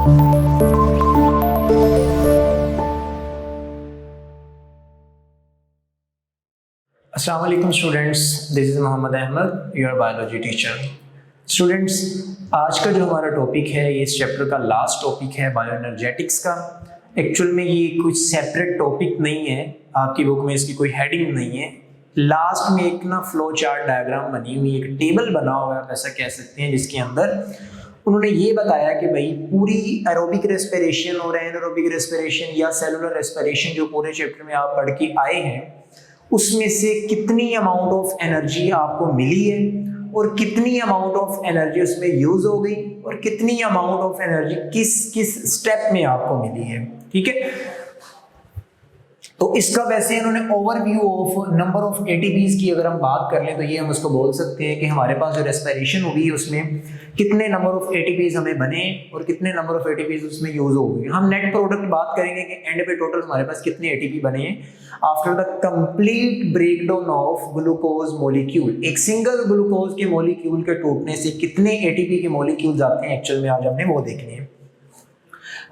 Assalamu alaikum students, this is Mohammad Ahmed, your biology teacher. Students, आज का जो हमारा टॉपिक है ये इस चैप्टर का लास्ट टॉपिक है बायो एनर्जेटिक्स का। एक्चुअल में ये कुछ सेपरेट टॉपिक नहीं है, आपकी बुक में इसकी कोई हेडिंग नहीं है। लास्ट में एक ना फ्लो चार्ट डायग्राम बनी हुई, एक टेबल बना हुआ है, आप ऐसा कह सकते हैं, जिसके अंदर उन्होंने ये बताया कि भाई पूरी एरोबिक रेस्पिरेशन और एनारोबिक रेस्पिरेशन या सेलुलर रेस्पिरेशन जो पूरे चैप्टर में आप पढ़ के आए हैं उसमें से कितनी अमाउंट ऑफ एनर्जी आपको मिली है और कितनी अमाउंट ऑफ एनर्जी उसमें यूज हो गई और कितनी अमाउंट ऑफ एनर्जी किस किस स्टेप में आपको मिली है। ठीक है, तो इसका वैसे इन्होंने overview of number of ATPs की अगर हम बात कर लें तो ये हम उसको बोल सकते हैं कि हमारे पास जो रेस्पिरेशन हुई है उसमें कितने नंबर ऑफ एटीपीज हमें बने और कितने नंबर ऑफ एटीपीज उसमें यूज हो गए। हम नेट प्रोडक्ट बात करेंगे कि एंड पे टोटल हमारे पास कितने एटीपी बने हैं after the complete breakdown of glucose molecule. एक सिंगल ग्लूकोज के मॉलिक्यूल के टूटने से कितने एटीपी के मॉलिक्यूल्स आते हैं, एक्चुअल में आज हमने वो देखने हैं।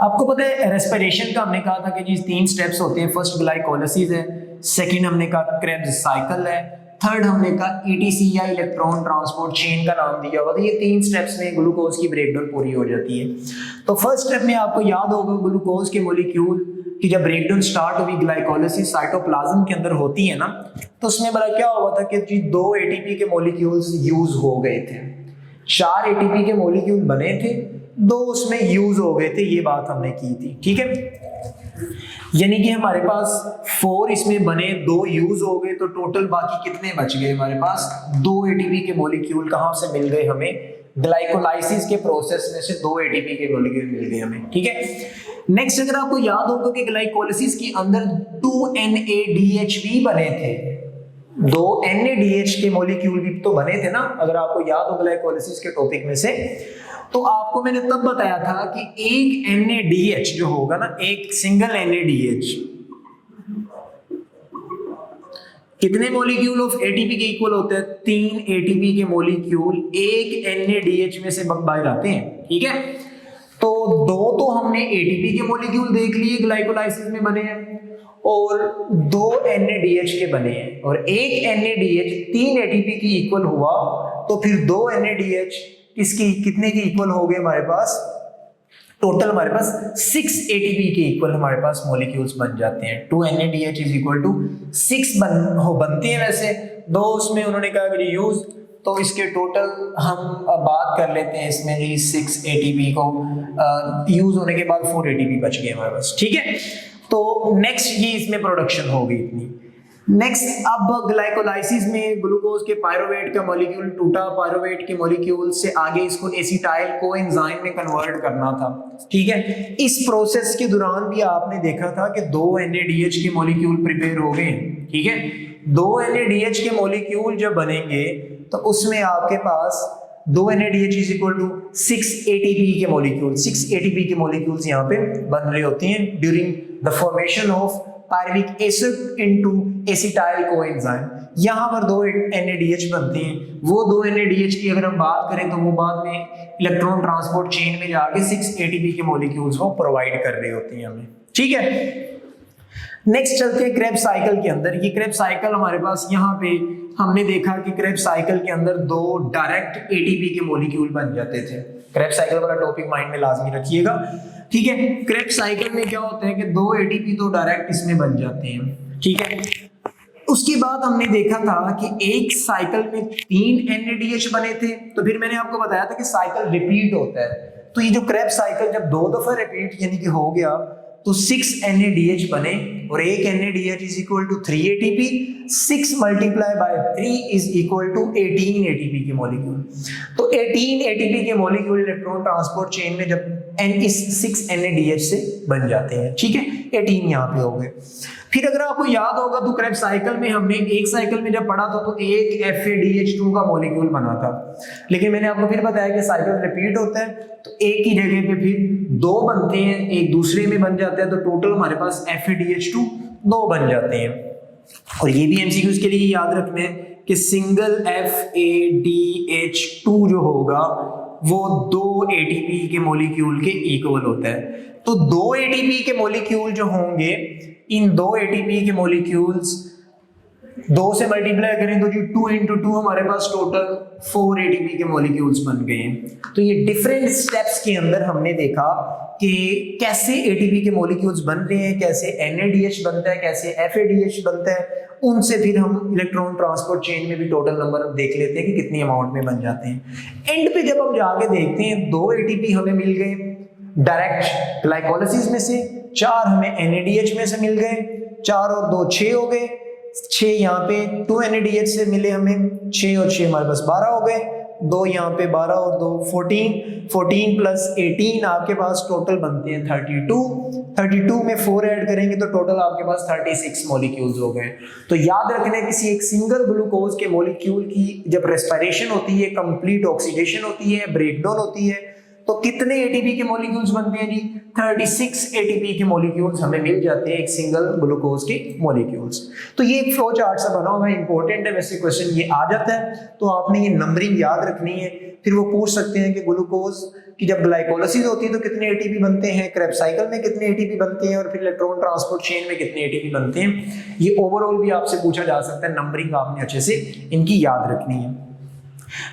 आपको पता है रेस्पिरेशन का हमने कहा था कि जी 3 स्टेप्स होते हैं। फर्स्ट ग्लाइकोलाइसिस है, सेकंड हमने कहा क्रेब्स साइकिल है, थर्ड हमने कहा ईटीसी या इलेक्ट्रॉन ट्रांसपोर्ट चेन का नाम दिया हुआ था। ये 3 स्टेप्स में ग्लूकोज की ब्रेकडाउन पूरी हो जाती है। तो फर्स्ट स्टेप में आपको याद होगा ग्लूकोज के मॉलिक्यूल की जब ब्रेकडाउन स्टार्ट हुई, ग्लाइकोलाइसिस साइटोप्लाज्म के अंदर होती है ना, तो उसमें बड़ा क्या हुआ था कि जी 2 एटीपी के मॉलिक्यूल्स यूज हो गए थे। 4 एटीपी के मॉलिक्यूल बने थे, 2 उसमें यूज हो गए थे, ये बात हमने की थी। ठीक है, यानी कि हमारे पास 4 इसमें बने, 2 यूज हो गए, तो टोटल बाकी कितने बच गए हमारे पास? 2 एटीपी के मॉलिक्यूल कहां से मिल गए हमें? ग्लाइकोलाइसिस के प्रोसेस में से 2 एटीपी के मॉलिक्यूल मिल गए हमें। ठीक है, नेक्स्ट अगर आपको याद होगा कि ग्लाइकोलाइसिस के अंदर 2 NADH भी बने थे, 2 NADH के मॉलिक्यूल भी तो बने थे ना, अगर आपको याद हो ग्लाइकोलाइसिस के टॉपिक में से। तो आपको मैंने तब बताया था कि एक NADH जो होगा ना, एक सिंगल NADH कितने मॉलिक्यूल ऑफ एटीपी के इक्वल होते हैं? 3 एटीपी के मॉलिक्यूल एक NADH में से बाहर आते हैं। ठीक है, तो 2 तो हमने एटीपी के मॉलिक्यूल देख लिए ग्लाइकोलाइसिस में बने हैं और 2 NADH के बने हैं, और एक NADH 3 एटीपी की इक्वल हुआ, तो फिर 2 NADH इसकी कितने के इक्वल हो गए हमारे पास? टोटल हमारे पास 6 एटीपी के इक्वल हमारे पास मॉलिक्यूल्स बन जाते हैं। 2 NADH इज इक्वल टू 6 बनते हैं। वैसे 2 उसमें उन्होंने कहा कि यूज, तो इसके टोटल हम बात कर लेते हैं इसमें जी 6 एटीपी को यूज होने के बाद 4 एटीपी बच गए हमारे पास। ठीक है, तो नेक्स्ट ये इसमें प्रोडक्शन होगी इतनी। नेक्स्ट, अब ग्लाइकोलाइसिस में ग्लूकोज के पायरुवेट का मॉलिक्यूल टूटा, पायरुवेट के मॉलिक्यूल से आगे इसको एसिटाइल कोएंजाइम में कन्वर्ट करना था। ठीक है, इस प्रोसेस के दौरान भी आपने देखा था कि 2 NADH के मॉलिक्यूल प्रिपेयर हो गए। ठीक है, 2 NADH के मॉलिक्यूल जब बनेंगे तो उसमें आपके पास 2 NADH is equal to 6 ATP के मॉलिक्यूल, 6 ATP के मॉलिक्यूल्स यहाँ पे बन रहे होती हैं during the formation of pyruvic acid into acetyl coenzyme. यहाँ पर 2 NADH बनते हैं। वो 2 NADH की अगर हम बात करें तो वो बाद में इलेक्ट्रॉन ट्रांसपोर्ट चेन में जाके 6 ATP के मॉलिक्यूल्स को प्रोवाइड कर रहे होती हैं हमें। ठीक है, नेक्स्ट चलते हैं क्रेब्स साइकिल के अंदर। ये क्रेब्स साइकिल हमारे पास यहाँ पे हमने देखा कि क्रेब्स साइकिल के अंदर 2 डायरेक्ट एटीपी के मॉलिक्यूल बन जाते थे। क्रेब्स साइकिल वाला टॉपिक माइंड में लाजमी रखिएगा। ठीक है, क्रेब्स साइकिल में क्या होता है कि 2 एटीपी तो डायरेक्ट इसमें बन जाते हैं। ठीक है, उसके बाद हमने देखा था कि एक साइकिल में 3 NADH बने थे, तो फिर मैंने आपको बताया था कि साइकिल रिपीट होता है। तो ये जो क्रेब्स साइकिल जब 2 दफा रिपीट यानी कि हो गया तो 6 NADH बने और एक NADH is equal to 3 ATP, 6 multiply by 3 is equal to 18 ATP के मॉलिक्यूल। तो 18 ATP के मॉलिक्यूल इलेक्ट्रॉन ट्रांसपोर्ट चेन में जब इस 6 NADH से बन जाते हैं। ठीक है, 18 यहाँ पे हो गए। फिर अगर आपको याद होगा तो क्रेब्स साइकिल में हमने एक साइकिल में जब पढ़ा था तो एक FADH2 का मॉलिक्यूल बना था, लेकिन मैंने आपको फिर बताया कि साइकिल रिपीट होता है तो एक ही जगह पे फिर 2 बनते हैं, एक दूसरे में बन जाता है, तो टोटल हमारे पास FADH2 2 बन जाते हैं। और ये भी MCQs के लिए याद रखना है कि सिंगल FADH2 जो होगा वो 2 एटीपी के मॉलिक्यूल के इक्वल होता है। तो 2 एटीपी के मॉलिक्यूल जो होंगे, इन 2 एटीपी के मॉलिक्यूल्स 2 से मल्टीप्लाई करें तो जी 2 into 2 हमारे पास टोटल 4 एटीपी के मॉलिक्यूल्स बन गए हैं। तो ये डिफरेंट स्टेप्स के अंदर हमने देखा कि कैसे एटीपी के मॉलिक्यूल्स बन रहे हैं, कैसे NADH बनता है, कैसे FADH बनता है। उनसे फिर हम इलेक्ट्रॉन ट्रांसपोर्ट चेन में भी टोटल नंबर देख लेते हैं कि कितनी अमाउंट में बन जाते हैं। एंड पे जब हम जाके देखते हैं 2 एटीपी हमें मिल गए डायरेक्ट ग्लाइकोलाइसिस में से, 4 हमें NADH में से मिल गए, 4 और 2 6 हो गए, 6 यहाँ पे 2 NADH से मिले हमें, 6 और 6 हमारे पास 12 हो गए, 2 यहाँ पे 12 और 2 14, 14 प्लस 18 आपके पास टोटल बनते हैं 32 में 4 ऐड करेंगे तो टोटल आपके पास 36 मॉलिक्यूल्स हो गए। तो याद रखना किसी एक सिंगल ग्लूकोज के मॉलिक्यूल की जब रेस्पिरेशन होती है, कंप्लीट ऑक्सीडेशन होती है, ब्रेकडाउन होती है, तो कितने एटीपी के मॉलिक्यूल्स बनते हैं जी? 36 एटीपी के मॉलिक्यूल्स हमें मिल जाते हैं एक सिंगल ग्लूकोज के मॉलिक्यूल्स। तो ये एक फ्लो चार्ट सा बना हुआ है, इंपॉर्टेंट है, वैसे क्वेश्चन ये आ जाता है तो आपने ये नंबरिंग याद रखनी है। फिर वो पूछ सकते हैं कि ग्लूकोज की जब ग्लाइकोलाइसिस होती है तो कितने एटीपी बनते हैं, क्रेब्स साइकिल में कितने एटीपी बनते हैं, और फिर इलेक्ट्रॉन ट्रांसपोर्ट चेन में कितने एटीपी बनते हैं। ये ओवरऑल भी आपसे पूछा जा सकता है, नंबरिंग आपने अच्छे से इनकी याद रखनी है।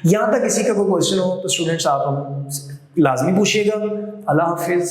यहाँ तक किसी का कोई क्वेश्चन हो तो स्टूडेंट्स आप हम लाजमी पूछिएगा। अल्लाह हाफिज।